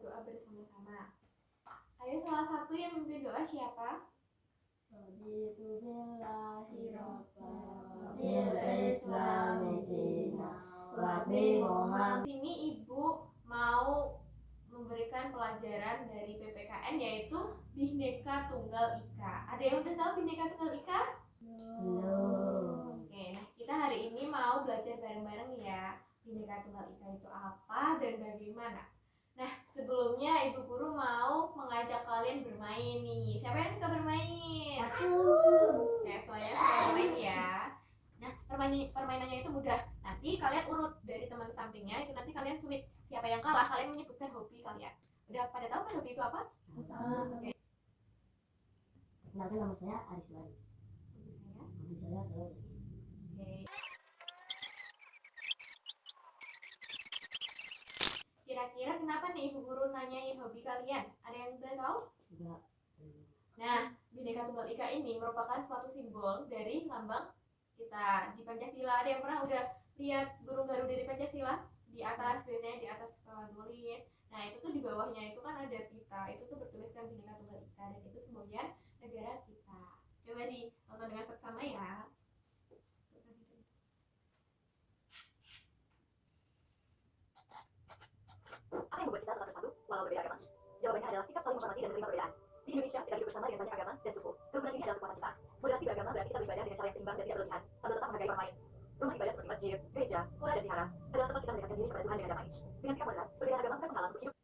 berdoa bersama-sama. Ayo salah satu yang memimpin doa siapa? Raditu billahi rabban bil islami dina wa bi Muhammad. Sini ibu mau memberikan pelajaran dari PPKN yaitu Bhinneka Tunggal Ika. Ada yang udah tahu Bhinneka Tunggal Ika? Belum. Oke, nah kita hari ini mau belajar bareng-bareng ya. Bhinneka Tunggal Ika itu apa dan bagaimana? Nah, sebelumnya ibu guru mau mengajak kalian bermain nih. Siapa yang suka bermain? Oke, semuanya suka bermain ya. Nah, permainannya itu mudah. Nanti kalian urut dari teman sampingnya, itu nanti kalian sulit. Siapa yang kalah, kalian menyebutkan hobi kalian. Udah pada tahu kan hobi itu apa? Oke. Kenalkan nama saya Ariswan. Hobi saya adalah Oke. Kira-kira kenapa nih ibu guru nanyain hobi kalian? Ada yang udah tahu? enggak. Nah, Bhinneka Tunggal Ika ini merupakan suatu simbol dari lambang kita di Pancasila. Ada yang pernah udah lihat burung garuda di Pancasila? Di atas, biasanya di atas tulis. Nah, itu tuh di bawahnya itu kan ada pita. Itu tuh bertuliskan Bhinneka Tunggal Ika dan itu semboyan negara kita. Coba ditonton dengan seksama ya. Apa yang membuat kita tetap bersatu walau berbeda agama? Jawabannya adalah sikap saling menghormati dan menerima perbedaan. Di Indonesia, kita hidup bersama dengan banyak agama dan suku. Kerukunan ini adalah kekuatan kita. Moderasi beragama berarti kita beribadah dengan cara yang seimbang dan tidak berlebihan, sambil tetap menghargai orang lain. Rumah ibadah seperti masjid, gereja, pura, dan vihara adalah tempat kita mendekatkan diri kepada Tuhan dengan damai. Dengan sikap moderat, perbedaan agama bukan penghalang untuk hidup.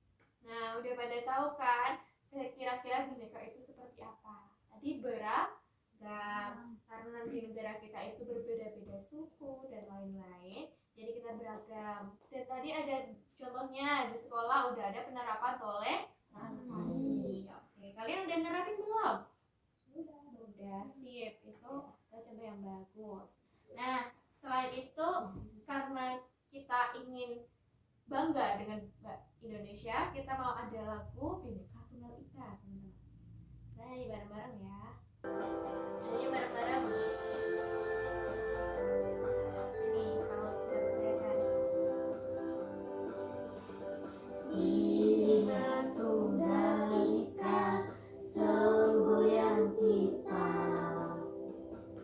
Nah, udah pada tahu kan kira-kira Bhinneka itu seperti apa? Tadi beragam, karena di negara kita itu berbeda-beda suku dan lain-lain, jadi kita beragam. Dan tadi ada contohnya di sekolah udah ada penerapan toleransi. Oke, kalian udah nerapin belum? Sudah, sip. Itu contoh yang bagus. Nah, selain itu karena kita ingin bangga dengan Indonesia, kita mau ada lagu Bhinneka Tunggal Ika, teman-teman. Nah, bareng-bareng ya. Nyanyi bareng-bareng. Ini kalau terdengar. Bhinneka Tunggal Ika, semboyan kita.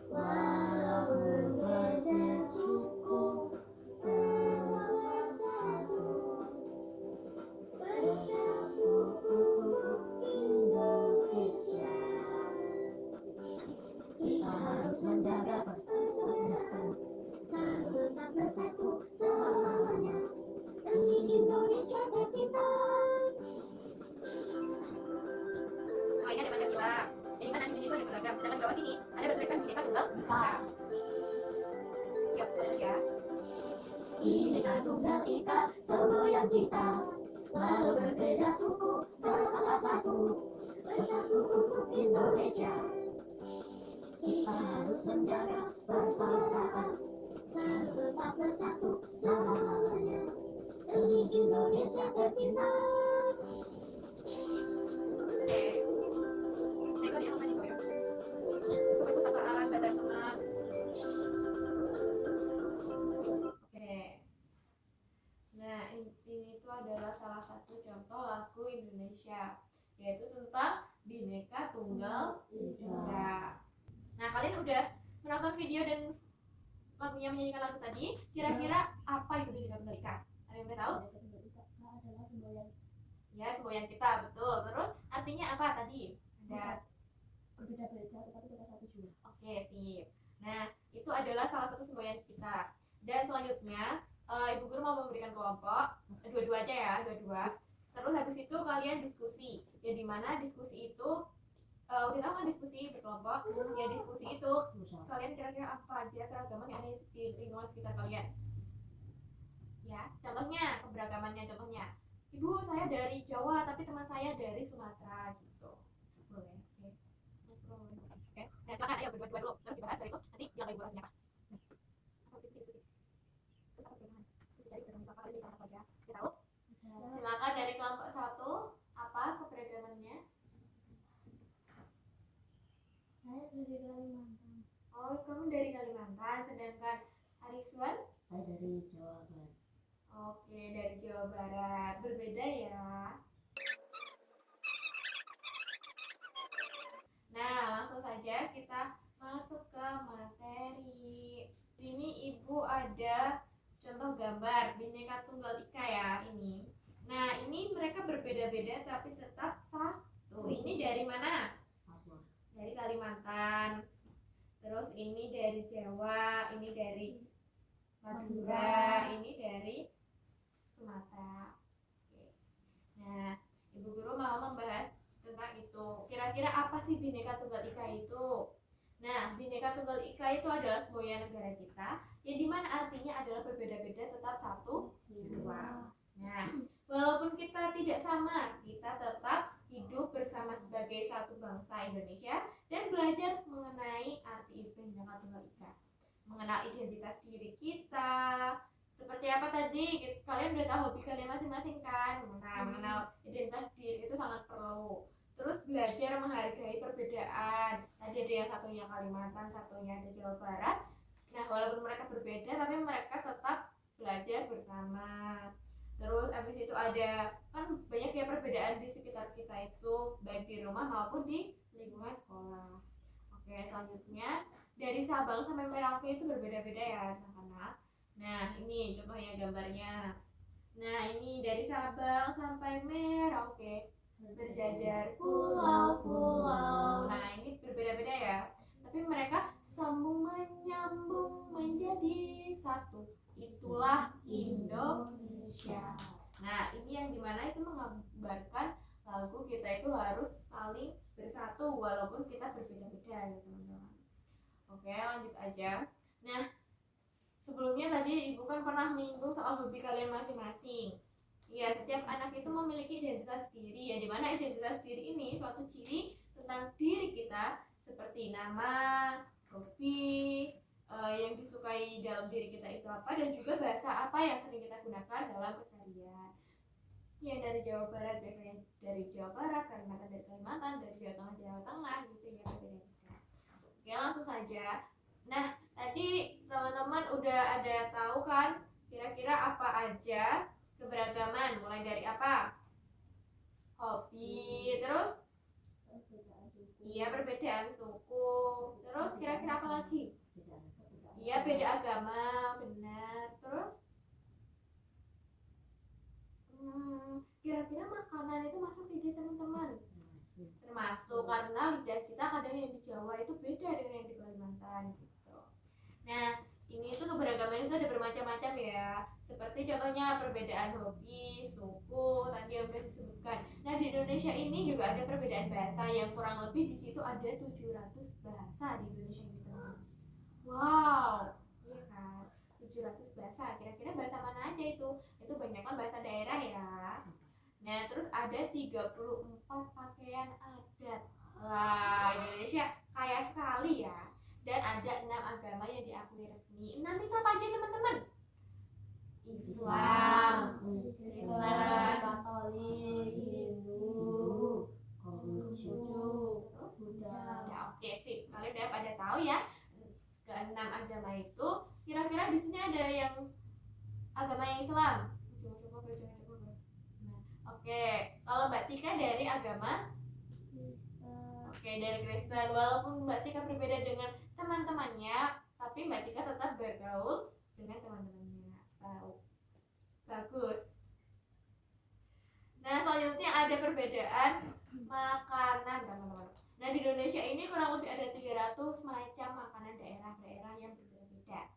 Walau berbeda suku, tetap bersatu. Bersatu untuk Indonesia. Kita harus menjaga persatuan, tetap bersatu selamanya demi Indonesia tercinta. Oh, ini ada Pancasila. Jadi kan di sini itu ada beragam. Sedangkan di bawah sini ada bertuliskan Bhinneka Tunggal Ika. Yuk, lihat ya. Bhinneka Tunggal Ika, semboyan kita. Walau berbeda suku, tetaplah satu. Bersatu untuk Indonesia. Kita harus menjaga persaudaraan, tetap bersatu selamanya demi Indonesia tercinta. Oke. Saya kok diapain itu ya? Suku persaudaraan, badan teman. Oke. Nah, ini itu adalah salah satu contoh lagu Indonesia, yaitu tentang Bhinneka Tunggal Ika. Nah, kalian udah menonton video dan lagunya menyanyikan lagu tadi. Kira-kira apa itu Bhinneka Tunggal Ika? Ada yang udah tahu? adalah semboyan Ya, semboyan kita, betul. Terus artinya apa tadi? Ada. berbeda-beda tetapi tetap satu jua. Oke, sip. Nah, itu adalah salah satu semboyan kita. Dan selanjutnya, Ibu Guru mau memberikan kelompok, dua-dua aja ya, dua-dua. Terus habis itu kalian diskusi. Ya, di mana diskusi itu, udah tahu kan diskusi berkelompok? Ya, diskusi itu kalian kira-kira apa aja keragaman yang ada di lingkungan sekitar kalian? Ya, contohnya, keberagamannya contohnya. Ibu, saya dari Jawa, tapi teman saya dari Sumatera, gitu. Boleh, oke. Ngobrol. Oke, nah silakan ayo berdua-dua dulu, terus dibahas dari itu, nanti bilang ibu rasanya apa. Apa diskusi. Terus apa perubahan? Terus cari bertemu apa kali bisa apa aja. Kita tahu? Silakan dari kelompok 1, apa keberagamannya? Saya dari Kalimantan. Oh, kamu dari Kalimantan, sedangkan Ariswan? Saya dari Jawa Barat. Oke, dari Jawa Barat. Berbeda ya. tapi tetap satu. Ini dari mana? Dari Kalimantan. Terus ini dari Jawa, ini dari Madura, ini dari Sumatera. Oke. Nah, Ibu Guru mau membahas tentang itu. Kira-kira apa sih Bhinneka Tunggal Ika itu? Nah, Bhinneka Tunggal Ika itu adalah semboyan negara kita, yang dimana artinya adalah berbeda-beda tetap satu jiwa. Nah, walaupun kita tidak sama, kita tetap hidup bersama sebagai satu bangsa Indonesia dan belajar mengenai arti Bhinneka Tunggal Ika, mengenal identitas diri kita. Seperti apa tadi? Kalian udah tahu hobi kalian masing-masing kan? Nah, mengenal identitas diri itu sangat perlu. Terus belajar menghargai perbedaan. Tadi ada yang satunya Kalimantan, satunya ada Jawa Barat. Nah, walaupun mereka berbeda, tapi mereka tetap belajar bersama. Terus abis itu ada kan banyak ya perbedaan di sekitar kita itu, baik di rumah maupun di lingkungan sekolah. Oke, selanjutnya dari Sabang sampai Merauke itu berbeda-beda ya anak-anak. Nah, ini contohnya gambarnya. Nah, ini dari Sabang sampai Merauke berjajar pulau-pulau. Nah, ini berbeda-beda ya. Tapi mereka sambung menyambung menjadi satu. Itulah Indonesia. Nah, ini yang dimana itu menggambarkan lagu kita itu harus saling bersatu walaupun kita berbeda-beda ya teman-teman. Oke, lanjut aja. Nah, sebelumnya tadi Ibu kan pernah menyinggung soal hobi kalian masing-masing. Ya, setiap anak itu memiliki identitas diri, ya dimana identitas diri ini suatu ciri tentang diri kita seperti nama, hobi, yang disukai dalam diri kita itu apa, dan juga bahasa apa yang sering kita gunakan dalam keseharian. Yang dari Jawa Barat biasanya dari Jawa Barat, Kalimantan dari Kalimantan, dari Jawa Tengah gitu ya, beda-beda. Oke, langsung saja. Nah, tadi teman-teman udah ada tahu kan kira-kira apa aja keberagaman, mulai dari apa? Hobi, terus iya perbedaan suku, terus kira-kira apa lagi? Iya beda agama, benar. Terus kira-kira makanan itu masuk tidak teman-teman? Termasuk, karena lidah kita kadang yang di Jawa itu beda dengan yang di Kalimantan gitu. Nah, ini tuh keberagaman itu ada bermacam-macam ya. Seperti contohnya perbedaan hobi, suku, tadi yang sudah disebutkan. Nah, di Indonesia ini juga ada perbedaan bahasa yang kurang lebih di situ ada 700 bahasa di Indonesia ini teman. Wow, iya kan? 700 bahasa. Kira-kira bahasa mana aja itu? Itu banyak kan bahasa daerah ya. Nah, terus ada 34 pakaian adat. Wah, Indonesia kaya sekali ya. Dan ada 6 agama yang diakui resmi. 6 itu apa aja teman-teman? Islam, Katolik, Hindu, Konghucu, terus Buddha. ya, oke sip. Kalian udah pada tahu ya ke-6 agama itu. Kira-kira di sini ada yang agama yang Islam. Nah, oke. Kalau Mbak Tika dari agama Oke, dari Kristen. Walaupun Mbak Tika berbeda dengan teman-temannya, tapi Mbak Tika tetap bergaul dengan teman-temannya. Bagus. Nah, selanjutnya ada perbedaan makanan, teman-teman. Nah, di Indonesia ini kurang lebih ada 300 macam makanan daerah-daerah yang berbeda-beda.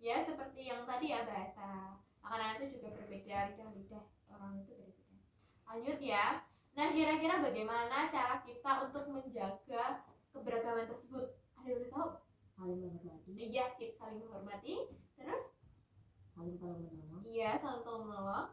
Ya, seperti yang tadi ya, bahasa. Makanan itu juga berbeda, lidah orang itu berbeda. Lanjut ya. Nah, kira-kira bagaimana cara kita untuk menjaga keberagaman tersebut? Ada yang udah tahu? saling menghormati, Iya, sip, saling menghormati. Terus? saling tolong menolong, Iya, saling tolong menolong.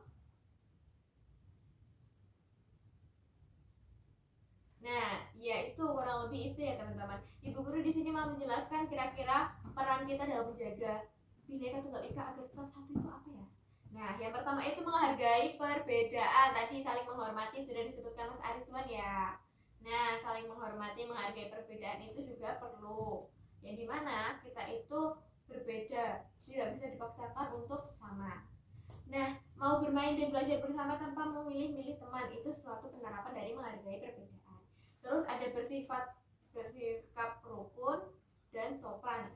Nah, ya itu kurang lebih itu ya teman-teman. Ibu Guru di sini mau menjelaskan kira-kira peran kita dalam menjaga Bhinneka Tunggal Ika agar tetap satu itu apa ya? Nah, yang pertama itu menghargai perbedaan. Tadi saling menghormati sudah disebutkan Mas Arisman ya. Nah, saling menghormati, menghargai perbedaan itu juga perlu. Yang dimana kita itu berbeda, tidak bisa dipaksakan untuk sama. Nah, mau bermain dan belajar bersama tanpa memilih-milih teman itu suatu penerapan dari menghargai perbedaan. Terus ada bersikap rukun dan sopan.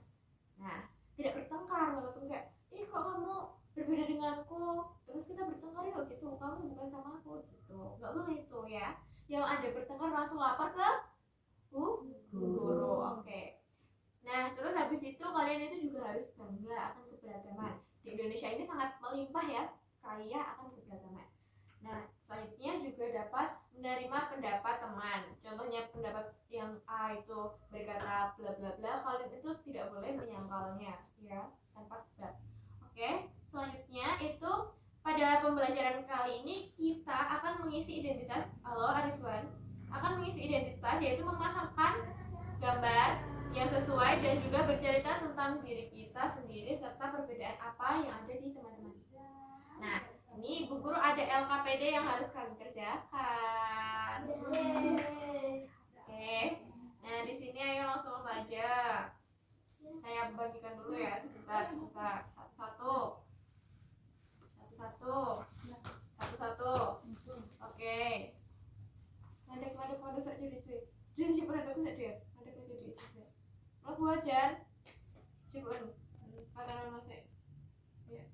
Nah, tidak bertengkar walaupun kayak, kok kamu berbeda denganku, terus kita bertengkar yuk gitu, kamu bukan sama aku gitu, nggak boleh itu ya. Yang ada bertengkar langsung lapor ke guru. Oke. Nah, terus habis itu kalian itu juga harus bangga akan keberagaman. Di Indonesia ini sangat melimpah ya, kaya akan keberagaman. Nah, selanjutnya juga dapat menerima pendapat teman. Contohnya pendapat yang A itu berkata bla bla bla, kalian itu tidak boleh menyangkalnya ya, tanpa sebab. Oke, selanjutnya itu pada pembelajaran kali ini kita akan mengisi identitas. Halo Ariswan, akan mengisi identitas yaitu memasangkan gambar yang sesuai dan juga bercerita tentang diri kita sendiri serta perbedaan apa yang ada di teman-teman. Nah, ini Ibu Guru ada LKPD yang harus kami kerjakan. Oke. Nah, di sini ayo langsung saja. Saya bagikan dulu ya sebentar. Satu-satu. Oke. Mandek saja di sini. Jadi siapa ada aku saja. Mandek aja di sini. Lo buat Jan. Coba katakan nasi. Ya.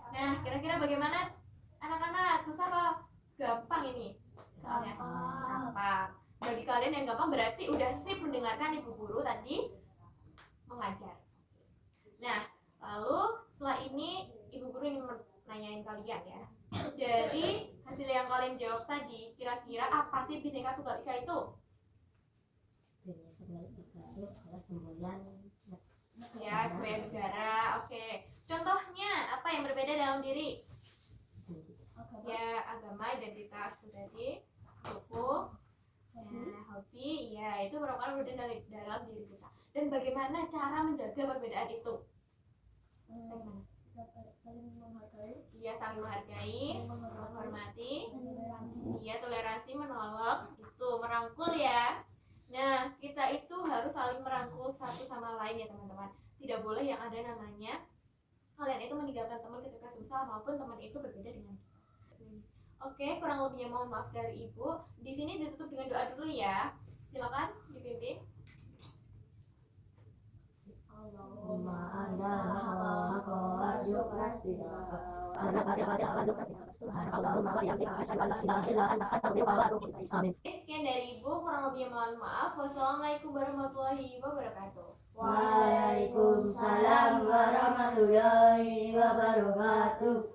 Nah, kira-kira bagaimana anak-anak? Susah apa gampang ini? Soalnya gampang. Bagi kalian yang gampang berarti udah sip mendengarkan Ibu Guru tadi mengajar. Nah, lalu setelah ini Ibu Guru ingin nanyain kalian ya. Dari hasil yang kalian jawab tadi, kira-kira apa sih Bhinneka Tunggal Ika itu? Bhinneka Tunggal Ika itu adalah semboyan Ya, semboyan negara. Oke. Contohnya apa yang berbeda dalam diri? Ya, agama, identitas itu tadi, suku, hobi, ya itu merupakan perbedaan dalam diri kita. Dan bagaimana cara menjaga perbedaan itu? Saling menghargai, Iya, saling menghargai, menghormati, iya toleransi, menolong, itu merangkul ya. Nah, kita itu harus saling merangkul satu sama lain ya teman-teman. Tidak boleh yang ada namanya kalian itu meninggalkan teman ketika susah maupun teman itu berbeda dengan kita. Oke, kurang lebihnya mohon maaf dari Ibu. Di sini ditutup dengan doa dulu ya. Silakan dipimpin. Allahumma anta haqqa arjuqasina Subhanallahumma wa bihamdika asyhadu an la ilaha illa anta astaghfiruka wa atubu ilaik. Amin. Sekian dari Ibu, kurang lebihnya mohon maaf. Wassalamualaikum warahmatullahi wabarakatuh. Waalaikumsalam warahmatullahi wabarakatuh.